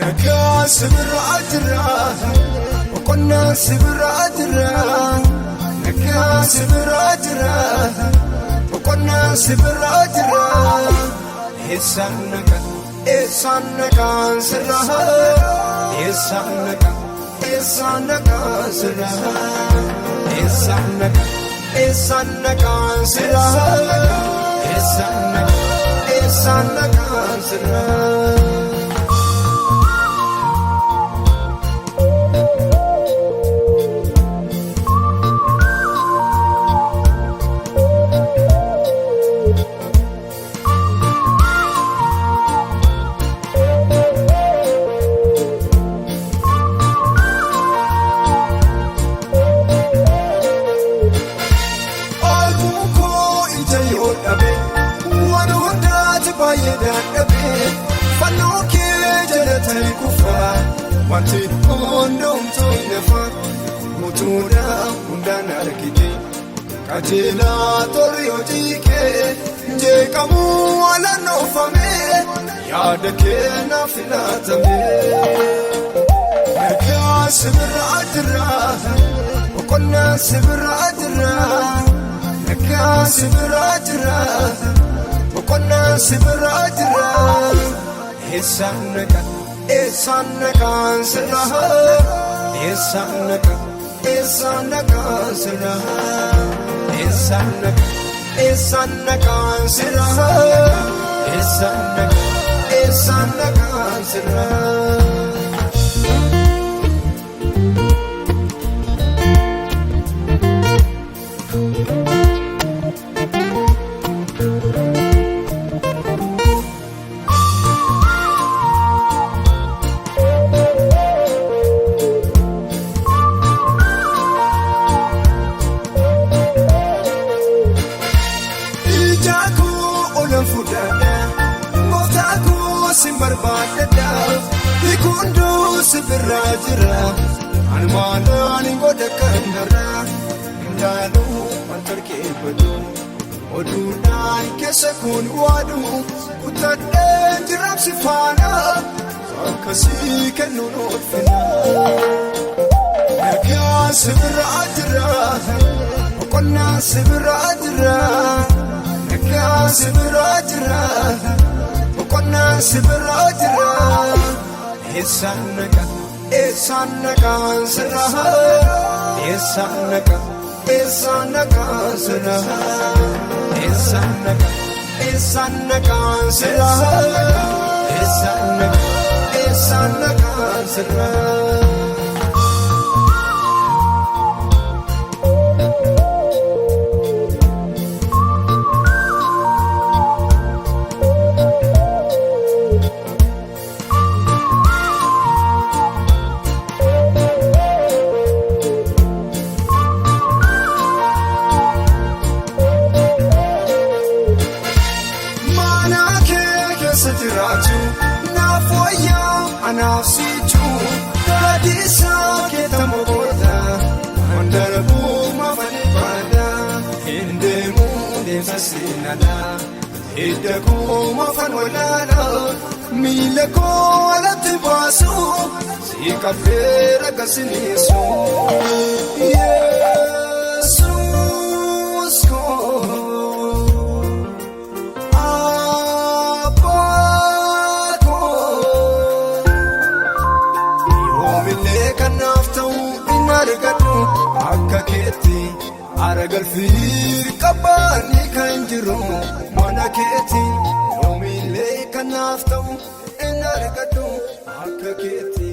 Nakasibra ajra, okonna sibra ajra. Nakasibra ajra, okonna sibra ajra. Esanaka sirra, esanaka sirra, esanaka sirra, esanaka sirra. Wanti hundumtu nefa mutuudha hundaan argite qajeela tolii hojii kee jeeqamu walaan oofame yaada kee naaf filatame. Nagaa sibira ajira okonna sibira ajira. Nagaa sibira ajira okonna sibira ajira. Esanaka sirra, esanaka sirra, esanaka sirra, esanaka sirra. Simbarbadda ikundu sibirra jira anmaani goda kanara ndalu antarke badu odunai kesa kun wadu utadde jirab sifana akasi kanu notfina. Nagaa sibirra jira okonna sibirra jira. Nagaa sibirra jira okonna sibira ajra. Esanaka sirra, esanaka sirra, esanaka sirra, esanaka sirra. Anaaf sichuu gadisaa keetamu booda mandarbuu mafani baada hindeemuu deemsa seenaadha hidda koo mafan walaala miila koo alatti baasu si qabdeera gasiniisu. Yesuus koo akka keetti aragalfii qabani kan jiru mana keetti yoomillee kanaaf ta'u in argatu akka keetti.